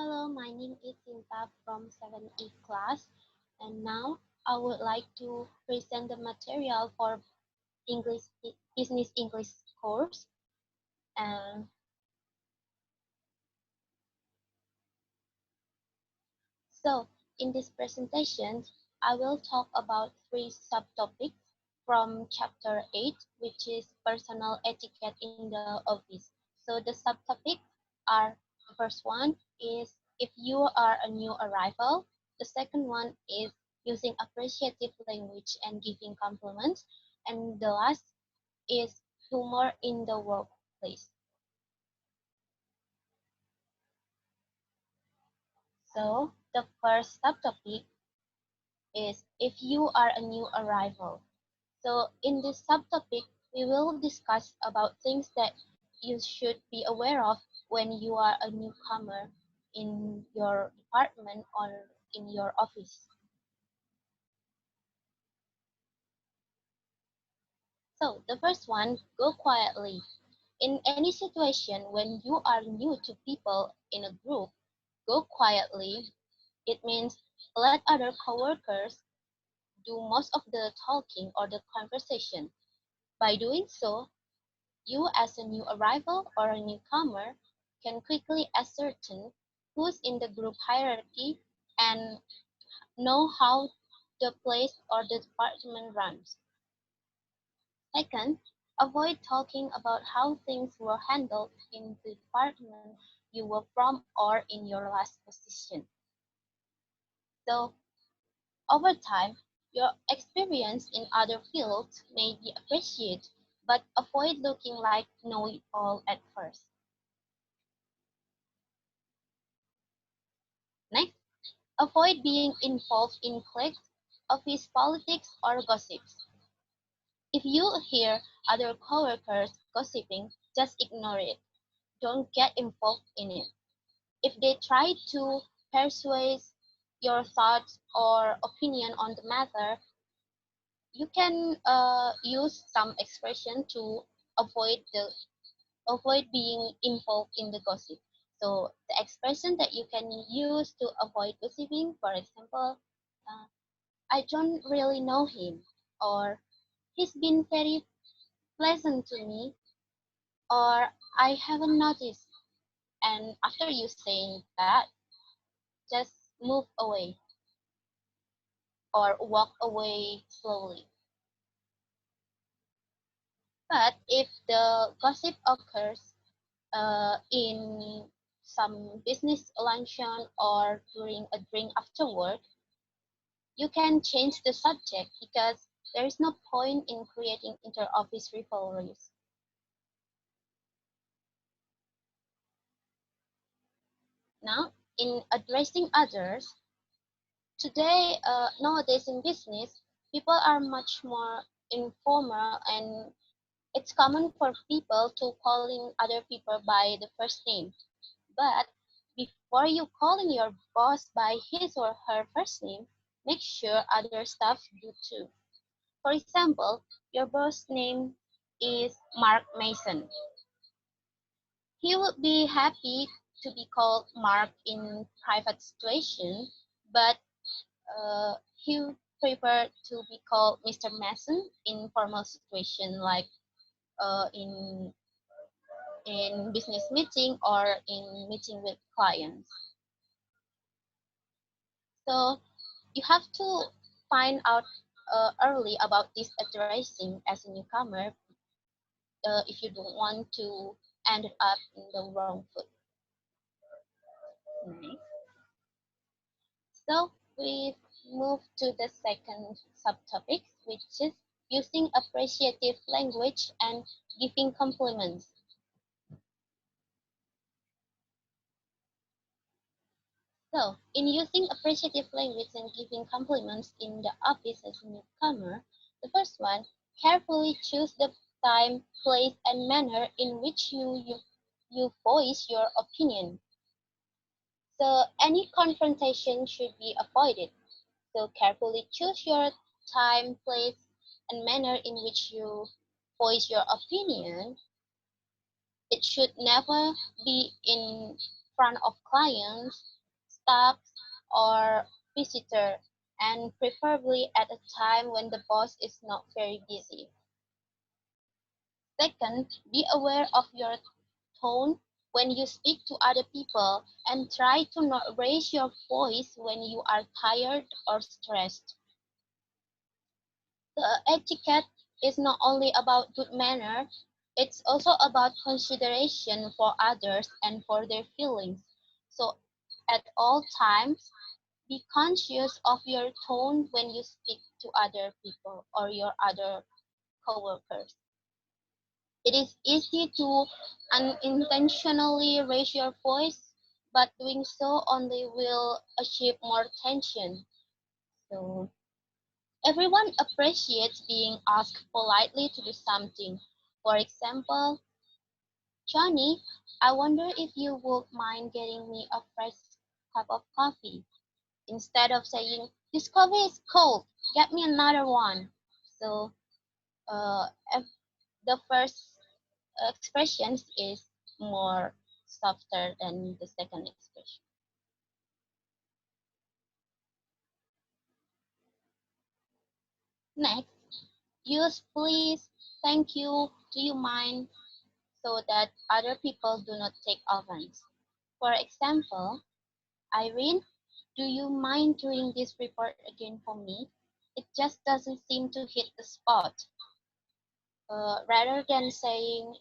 Hello, my name is Sinta from 7E class, and now I would like to present the material for English Business English course. And so, in this presentation, I will talk about three subtopics from chapter 8, which is personal etiquette in the office. So the subtopics are: the first one is if you are a new arrival. The second one is using appreciative language and giving compliments. And the last is humor in the workplace. So the first subtopic is if you are a new arrival. So in this subtopic, we will discuss about things that you should be aware of when you are a newcomer in your department or in your office. So the first one, go quietly. In any situation when you are new to people in a group, go quietly. It means let other coworkers do most of the talking or the conversation. By doing so, you as a new arrival or a newcomer can quickly ascertain who's in the group hierarchy and know how the place or the department runs. Second, avoid talking about how things were handled in the department you were from or in your last position. So, over time, your experience in other fields may be appreciated, but avoid looking like know-it-all at first. Next, avoid being involved in cliques, office politics, or gossips. If you hear other coworkers gossiping, just ignore it. Don't get involved in it. If they try to persuade your thoughts or opinion on the matter, you can use some expression to avoid the avoid being involved in the gossip. So the expression that you can use to avoid gossiping, for example, uh, I don't really know him, or he's been very pleasant to me, or I haven't noticed. And after you saying that, just move away or walk away slowly. But if the gossip occurs in some business luncheon or during a drink afterward, you can change the subject because there is no point in creating inter-office rivalries. Now, in addressing others, nowadays in business, people are much more informal, and it's common for people to calling other people by the first name. But before you calling your boss by his or her first name, make sure other staff do too. For example, your boss name is Mark Mason. He would be happy to be called Mark in private situation, but he would prefer to be called Mr. Mason in formal situation like in business meeting or in meeting with clients. So you have to find out early about this addressing as a newcomer if you don't want to end up in the wrong foot. Next. So we move to the second subtopic, which is using appreciative language and giving compliments. So, in using appreciative language and giving compliments in the office as a newcomer, the first one, carefully choose the time, place, and manner in which you voice your opinion. So, any confrontation should be avoided. So, carefully choose your time, place, and manner in which you voice your opinion. It should never be in front of clients, staff, or visitor, and preferably at a time when the boss is not very busy. Second, be aware of your tone when you speak to other people and try to not raise your voice when you are tired or stressed. The etiquette is not only about good manner, it's also about consideration for others and for their feelings. So at all times, be conscious of your tone when you speak to other people or your other coworkers. It is easy to unintentionally raise your voice, but doing so only will achieve more tension. So everyone appreciates being asked politely to do something. For example, Johnny, I wonder if you would mind getting me a fresh cup of coffee. Instead of saying, this coffee is cold, get me another one. So if the first expressions is more softer than the second expression. Next, use please, thank you, do you mind, so that other people do not take offense. For example, Irene, do you mind doing this report again for me? It just doesn't seem to hit the spot. Rather than saying,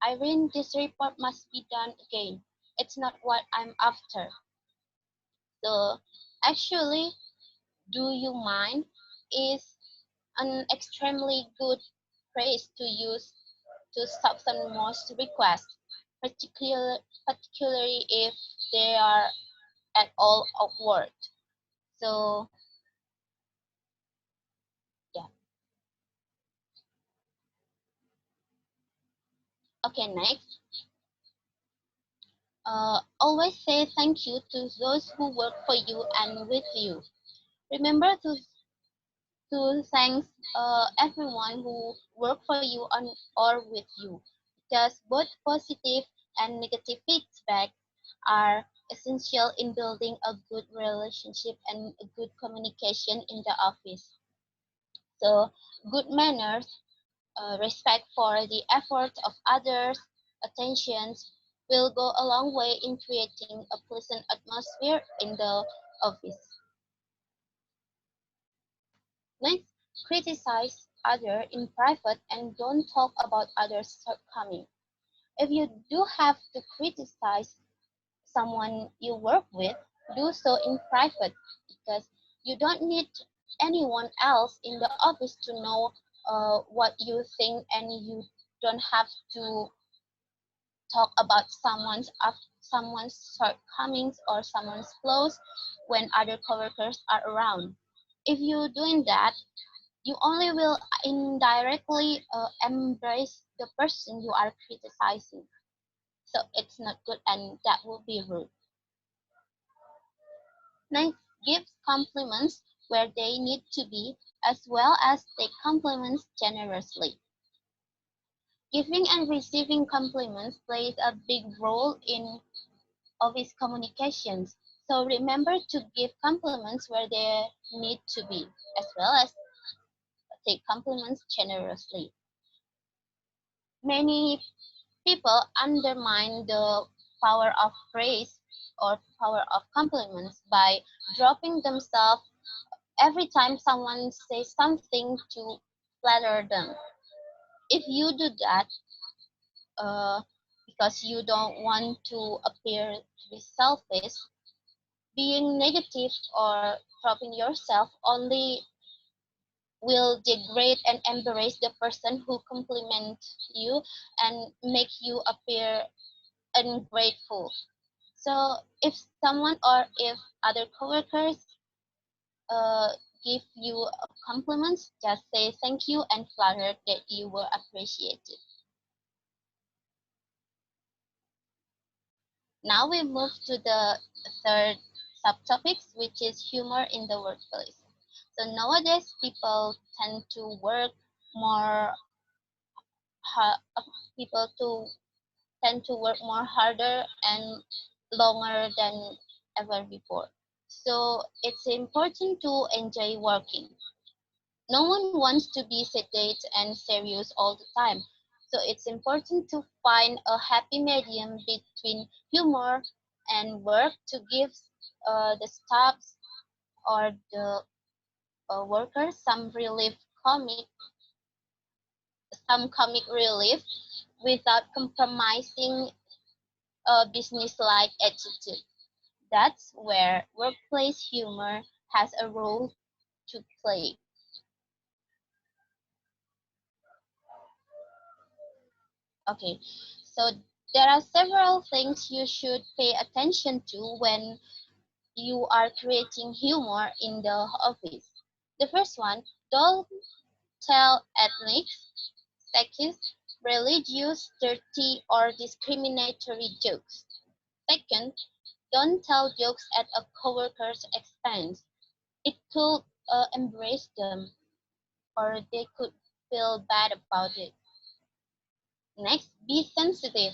Irene, this report must be done again. It's not what I'm after. So actually, do you mind is an extremely good phrase to use to soften most requests, particularly if they are at all awkward. So yeah. Okay, next. Always say thank you to those who work for you and with you. Remember to thank everyone who work for you on or with you, because both positive and negative feedback are essential in building a good relationship and a good communication in the office. So good manners, respect for the effort of others, attentions will go a long way in creating a pleasant atmosphere in the office. Next, criticize others in private and don't talk about others' shortcomings. If you do have to criticize someone you work with, do so in private, because you don't need anyone else in the office to know what you think, and you don't have to talk about someone's shortcomings or someone's flaws when other coworkers are around. If you're doing that, you only will indirectly embrace the person you are criticizing. So it's not good, and that would be rude. Next, give compliments where they need to be, as well as take compliments generously. Giving and receiving compliments plays a big role in office communications. So remember to give compliments where they need to be, as well as take compliments generously. Many people undermine the power of praise or power of compliments by dropping themselves every time someone says something to flatter them. If you do that, uh, because you don't want to appear to be selfish, being negative or dropping yourself only will degrade and embarrass the person who compliments you and make you appear ungrateful. So if someone or if other coworkers uh, give you compliments, just say thank you and flatter that you were appreciated. Now we move to the third subtopics, which is humor in the workplace. So nowadays, people tend to work more. People to tend to work more harder and longer than ever before. So it's important to enjoy working. No one wants to be sedate and serious all the time. So it's important to find a happy medium between humor and work to give the staffs or the workers some comic relief without compromising a business-like attitude. That's where workplace humor has a role to play. Okay, so there are several things you should pay attention to when you are creating humor in the office. The first one, don't tell ethnic, sexist, religious, dirty, or discriminatory jokes. Second, don't tell jokes at a coworker's expense. It could embrace them, or they could feel bad about it. Next, be sensitive.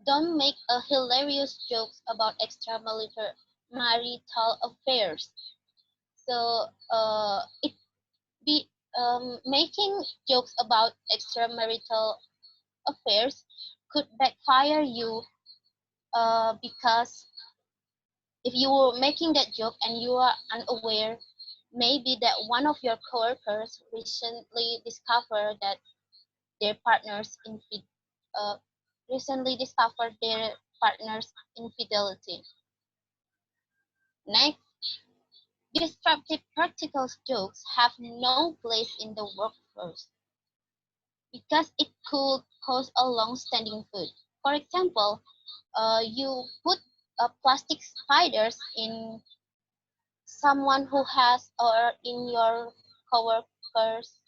Don't make a hilarious jokes about extramarital affairs. So it be making jokes about extramarital affairs could backfire you because if you were making that joke and you are unaware, maybe that one of your coworkers recently discovered that their partners infi- uh, recently discovered their partner's infidelity. Next, disruptive practical jokes have no place in the workforce because it could cause a long-standing food. For example, you put plastic spiders in someone who has or in your coworkers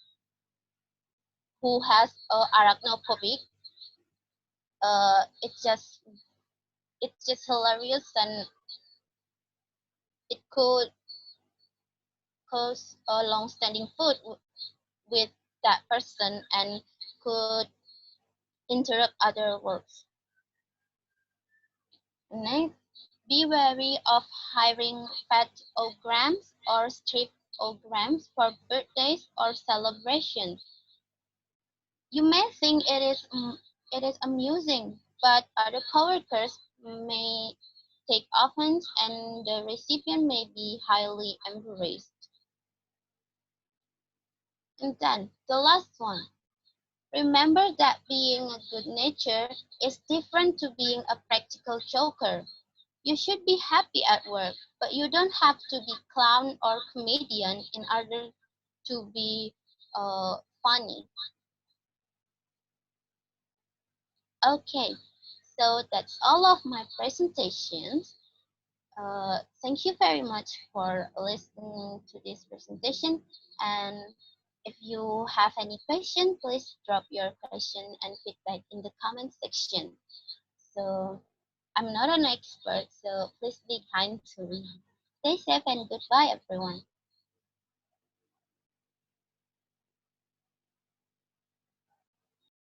who has arachnophobic. It's just hilarious and it could cause a long-standing food with that person and could interrupt other works. Next, be wary of hiring pet-ograms or strip-ograms for birthdays or celebrations. You may think it is amusing, but other coworkers may take offense and the recipient may be highly embarrassed. And then the last one. Remember that being a good nature is different to being a practical joker. You should be happy at work, but you don't have to be clown or comedian in order to be funny. Okay, so that's all of my presentations. Thank you very much for listening to this presentation. And if you have any question, please drop your question and feedback in the comment section. So I'm not an expert, so please be kind to me. Stay safe and goodbye, everyone.